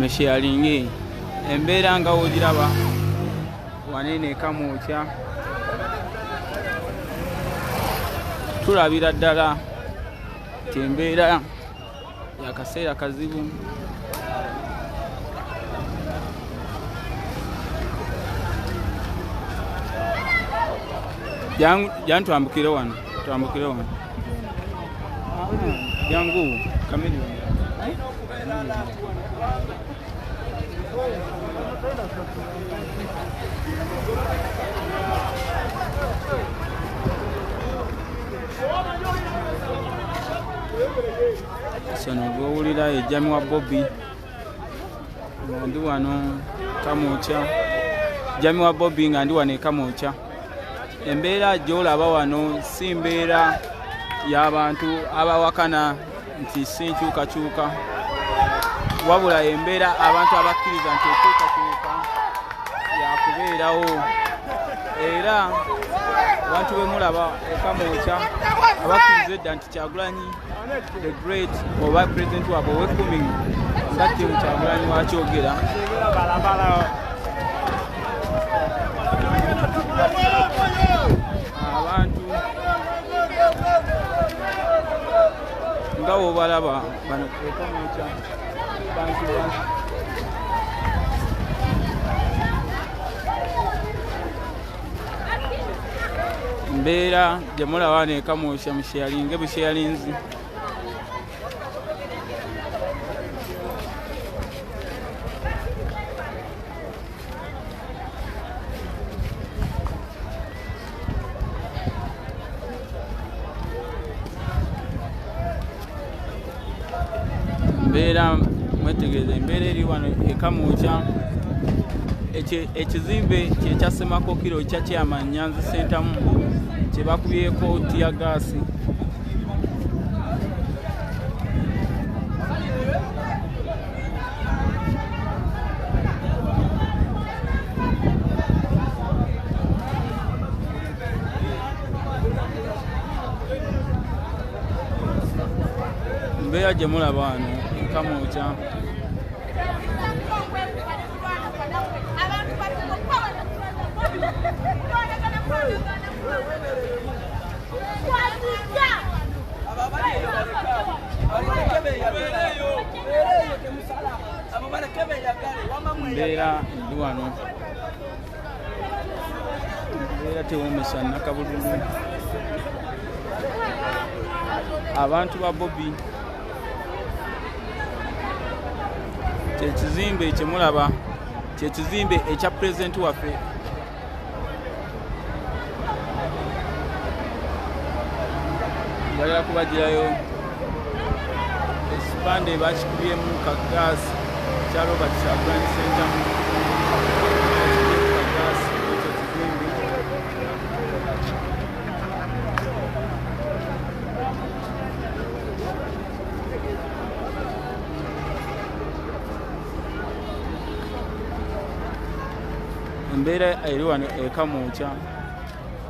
mesharinge embeera nga wogiraba wanene Kamwokya tulabira ddala nti embeera yakaseera kazibu twambukire wano jangu kamili sono gwowulira ejjami wa Bobby nga ndi wano Kamwokya, jjami wa Bobby nga ndi wano e Kamwokya. Embeera gy'olaba wano si mbeera y'abantu abawakana nti si nkyukakyuka, wabula embeera abantu abakkiriza nti enkyukakyuka yakubeerawo. Era abantu be mulaba e Kamwokya abakkiriza edda nti Kyagulanyi the great oba president wabwe ow'ekkumi nga Tim Kyagulanyi wakyogera, abantu nga wobalaba bano e Kamwokya bantu mbeera gye mulaba ne Kamwokya musharinge busharinzi. Embeera mwetegereza embeera eri wano e Kamwokya. Ekizimbe kyekya Ssemakokiro kya Chairman Nyanzi Centamu kye bakubyeko tiya gaasi. Embeera gye mulaba wano e Kamwokya. Embeera ndi wano, embeera tewoomesa nakabululu. Abantu ba Bobby kyekizimbe kye mulaba kyekizimbe ekya pulezidenti waffe njagala kubagirayo ekipande bakikubyemu ka gaasi kya Robert Kyagulanyi Centamu. Embeera eri wano e Kamwokya,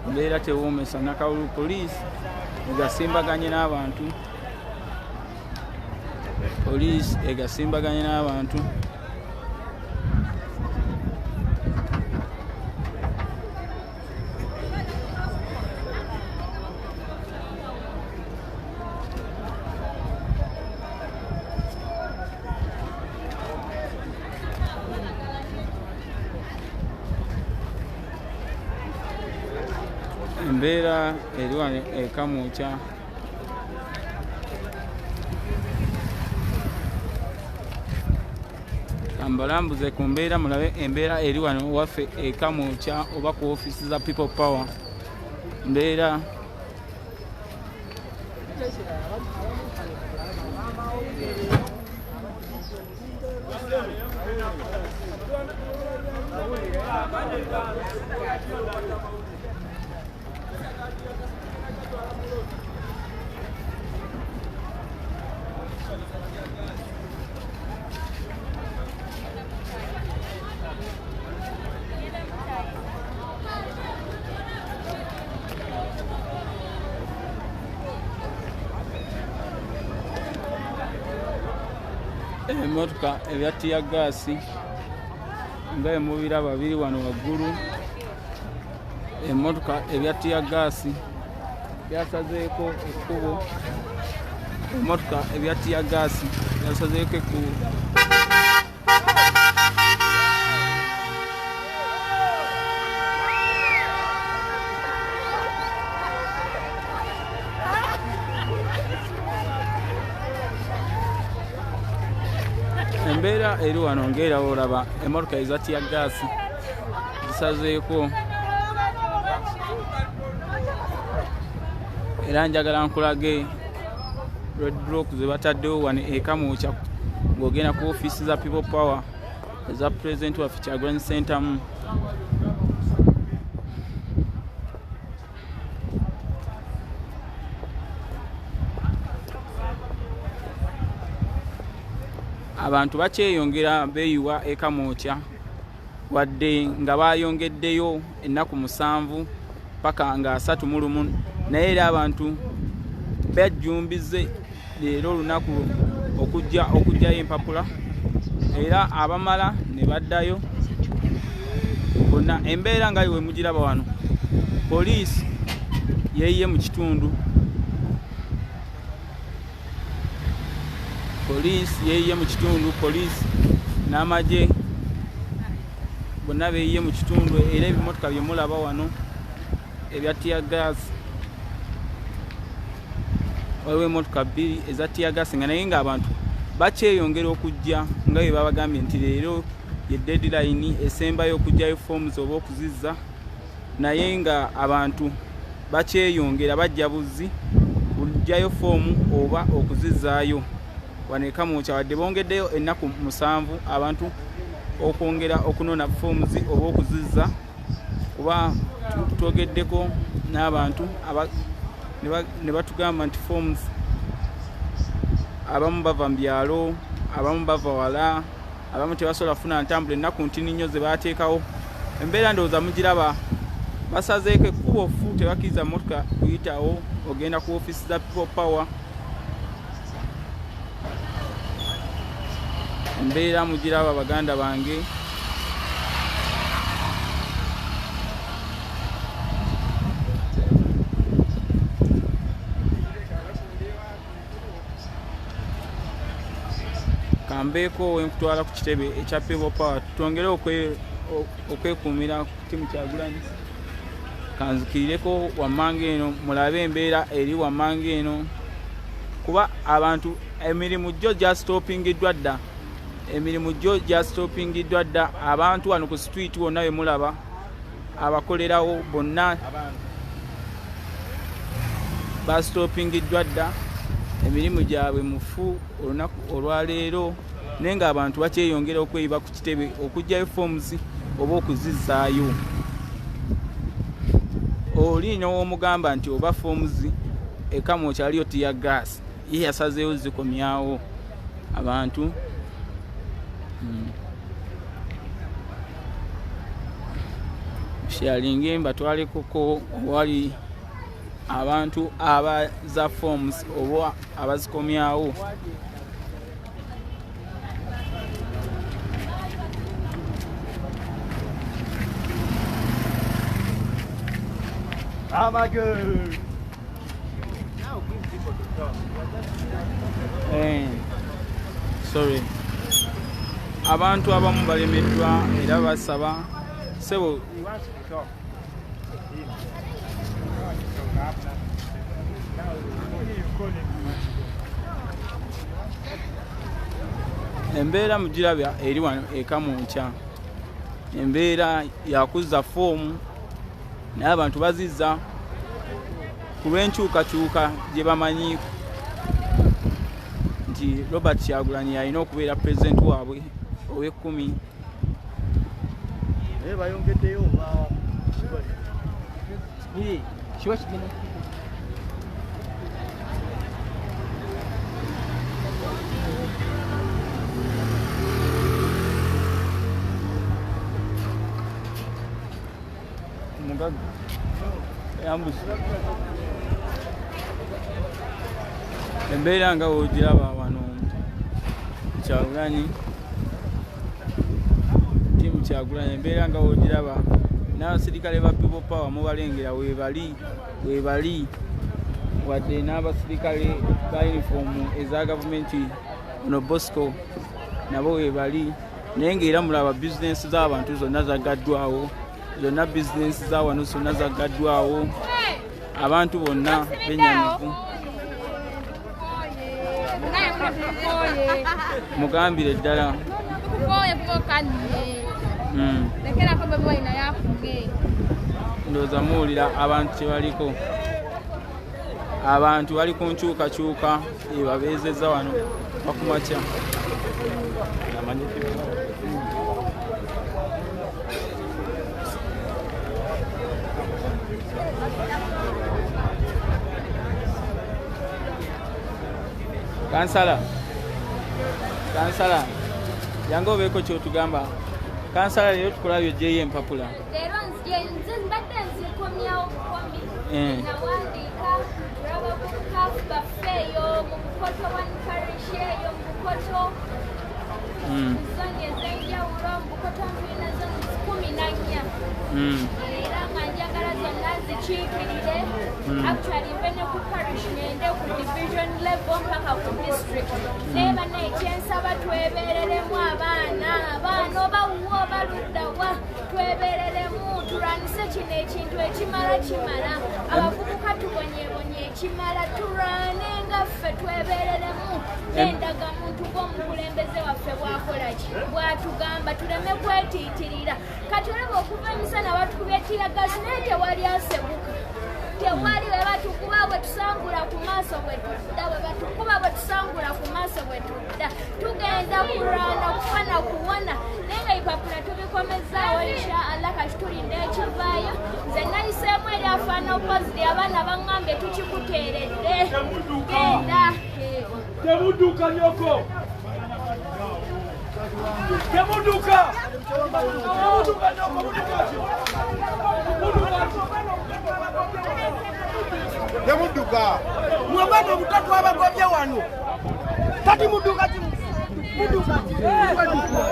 embeera tewoomesa nakawulu. Poliisi egasimbaganye n'abantu, poliisi egasimbaganye n'abantu. Embeera eri wano e Kamwokya. Mbalambuze ku mbeera mulabe embeera eri wano waffe e Kamwokya oba ku ofiisi za People Power. Mbeera emmotoka ebya tiyagaasi nga emubiraba biri wano waggulu. Emmotoka ebya tiyagaasi byasazeeko ekkubo. Emmotoka ebya tiyagaasi byasazeeko ekkubo. Embeera eri wano ng'era olaba emmotoka eza tiyagaasi zisazeeko. Era njagala nkulage roadblock ze bataddewo wano e Kamwokya ng'ogenda ku ofiisi za People Power eza Pulezidenti waffe Kyagulanyi Ssentamu. Abantu bakyeyongera beeyiwa e Kamwokya wadde nga bayongeddeyo ennaku 7 paka nga 31, naye era abantu bajjumbize leero olunaku okujjayo empapula, era abamala ne baddayo bonna. Embeera nga iwe mugiraba wano, poliisi yeeyiye mu kitundu. Poliisi n'amagye bonna beeyiye mu kitundu, era ebimotoka bye mulaba wano ebya tiyagaasi, waliwo emmotoka 2 eza tiyagaasi nga naye ng'abantu bakyeyongera okujja nga bwe babagambye nti leero ye deadline esembayo okujjayo forms oba okuzizza, naye nga abantu bakyeyongera bajja buzzi kujjayo foomu oba okuzizzaayo wano e Kamwokya, wadde bongeddeyo ennaku 7 abantu okwongera okunona forms oba okuzizza. Kuba twogeddeko n'abantu ne batugamba nti forms abamu bava mu byalo, abamu bava wala, abamu tebasobola kufuna ntambula, ennaku ntini nnyo ze baateekawo. Embeera ndowooza mugiraba, basazeeko ekkubo fu, tebakkiriza mmotoka kuyitawo, ogenda ku ofiisi za People Power. Embeera mugiraba baganda bange. Kambeeko wenkutwala ku kitebe ekya People Power, twongere okwekuumira ku tiimu Kyagulanyi. Kanzikirireko wammanga eno mulabe embeera eri wammanga eno, kuba abantu emirimu gyo gyasitopingiddwa dda. Abantu wano ku street wonna we mulaba abakolerawo bonna basitopingiddwa dda, emirimu gyabwe mufu olunaku olwaleero, naye ng'abantu bakyeyongera okweyiba ku kitebe okujjayo forms oba okuzizzaayo. Oli n'ow'omugamba nti oba forms e Kamwokya aliyo tiyagaasi, ye yasazeewo zikomyawo abantu. Sharinge mbatwalekoko wali abantu abaza forms oba abazikomyawo. Sorry. Abantu abamu balemeddwa era basaba sebo embeera mugirabya eri wano e Kamwokya. Embeera yakuzza foomu naye abantu bazizza ku lw'enkyukakyuka gye bamanyi nti Robert Kyagulanyi alina okubeera pulezidenti waabwe ow'e10. Bayongeddeyo kiba kigenda mugaga yambuzi. Embeera nga wogiraba wano Kyagulanyi embeera nga wogiraba n'abasirikale ba People Power mubalengera weebali wadde n'abasirikale ba uniform eza gavumenti ono Bosco nabo weebali naye ng'era mulaba bizinensi z'abantu zonna zaggaddwawo zonna bizinensi za wano zonna zaggaddwawo abantu bonna benyamivu mugambire ddala ndowooza muwulira abantu kyebaliko abantu bali ku nkyukakyuka ebabeezezza wano bakumakya kansala yange obeeko kyotugamba kansala leero tukulabye gyeyo empapula leero nze mbadde nzikomyawo bukomi nawandiika rababukafu baffeeyo mu bukoto waniparish eyo mu bukoto zoni ez'enjawulo mu bukoto nviina zoni 14 era nga njagala zonna zikiikirire actually mbe ne ku parish ngende ku division level mpaka ku district naye bana ekyensaba twebeereremu abaana oba wuwa oba luddawa twebeereremu tulwanise kino ekintu ekimala abavubuka tubonyebonye ekimala tulwane nga ffe twebeereremu n'endagamuntu ng'omukulembeze waffe bwakola ki bwatugamba tuleme kwetiitirira kati olaba okuva emisana batukubye tiyagasi naye tewali asebuka tewali bwe batukuba bwe tusangula ku maaso bwe tudda bwe batukuba bwe tusangula ku maaso bwe tudda tugenda kulwana kufana kuwona naye nga bipapula tubikomezaawo insha allah kati tulinda ekivaayo nze nayiseemu eri afaana opoziti abaana baŋŋambye tukikuteeredde genda Temuduka nyoko! Temuduka! Temuduka! Mwabana mutatu abagobye wano. Kati muduka ki? Muduka ki? Temuduka!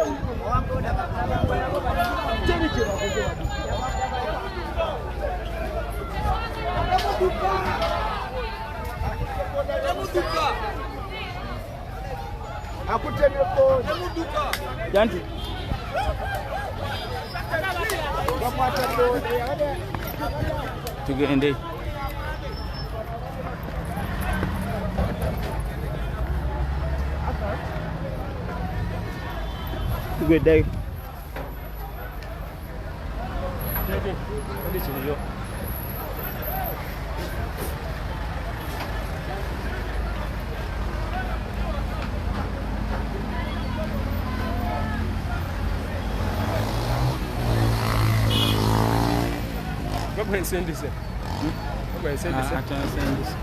Janti tugende tugeddeyo Sendise. Sendise. Sendise.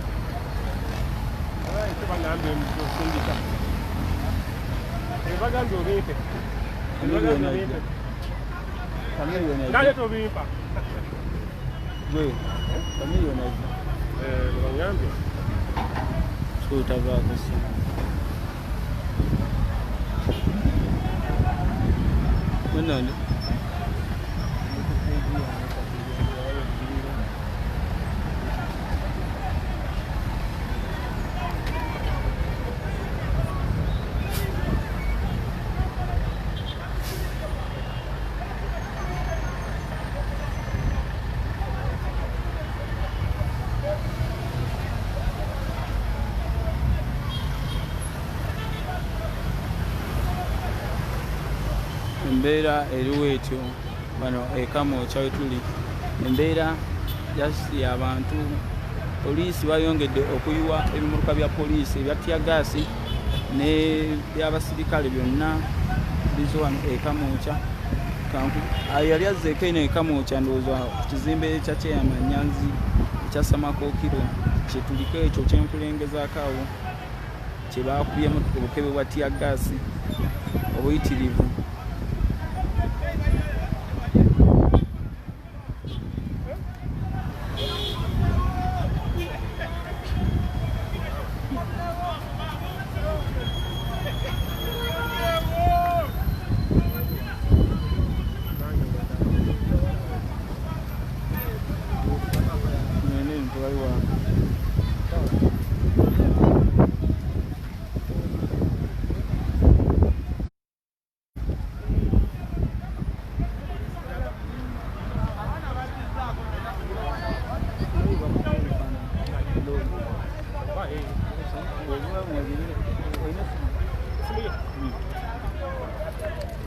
embeera eriwo etyo bano ekamwokya wetuli embeera yasi abantu poliisi bayongedde okuyiwa ebimuluka bya poliisi ebya tiyagaasi ne byabasirikale byonna bizo wano ekamwokya yali azzeeko ino ekamwokya ndowooza ku kizimbe ekya kyeyamanyanzi ekya Samakookiro kyetuliko ekyo kyenkulengezaako awo kye baakubyemu obukebe bwa tiyagaasi obuyitirivu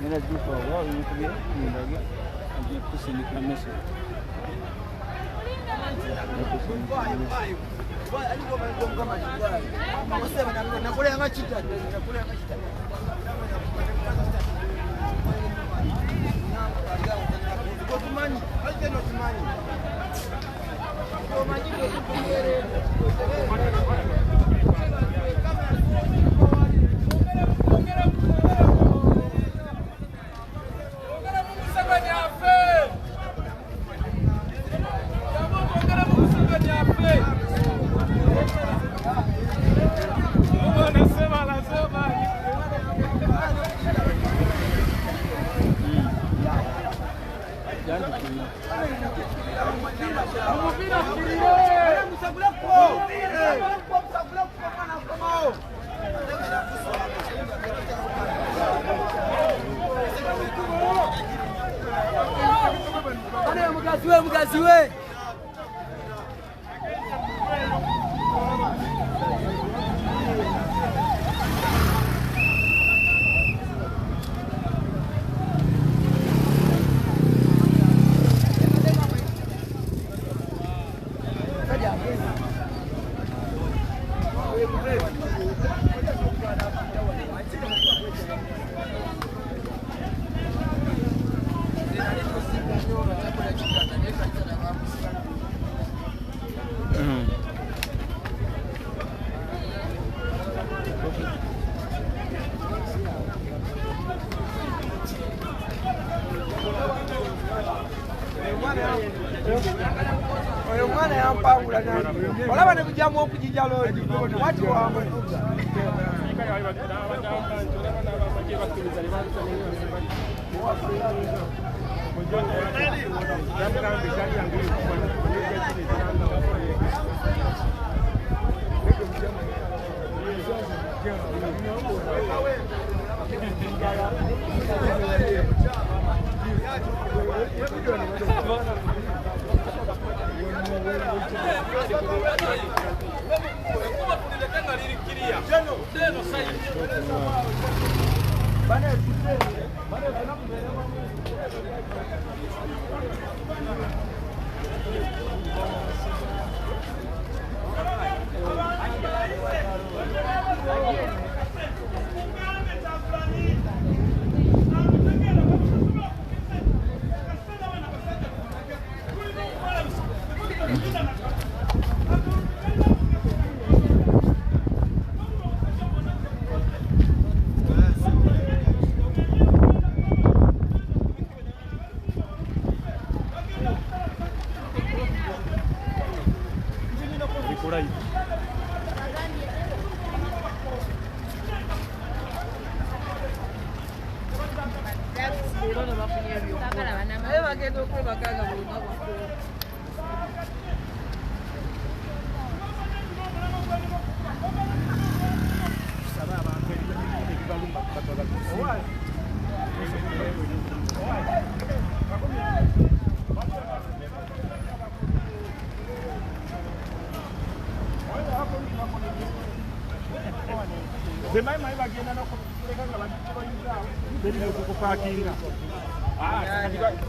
Nina jupa wao nikubye ndaga aje kusindika meso. Mugaziwe oyo mwana yampawula olaba ne bujamu okujija loodi wati wamutuga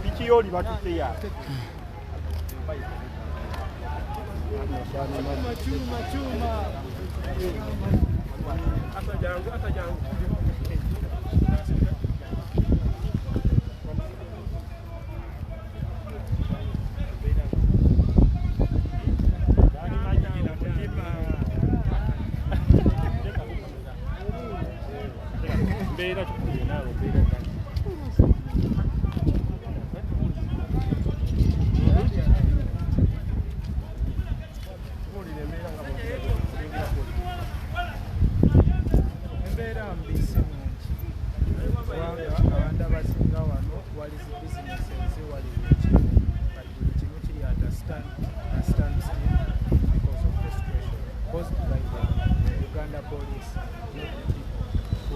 Pichioli batutte ya. Chuma. Hata jangu.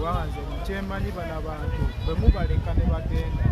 Wanze mchemanyi bana bantu bwe mubaleka ne bagenda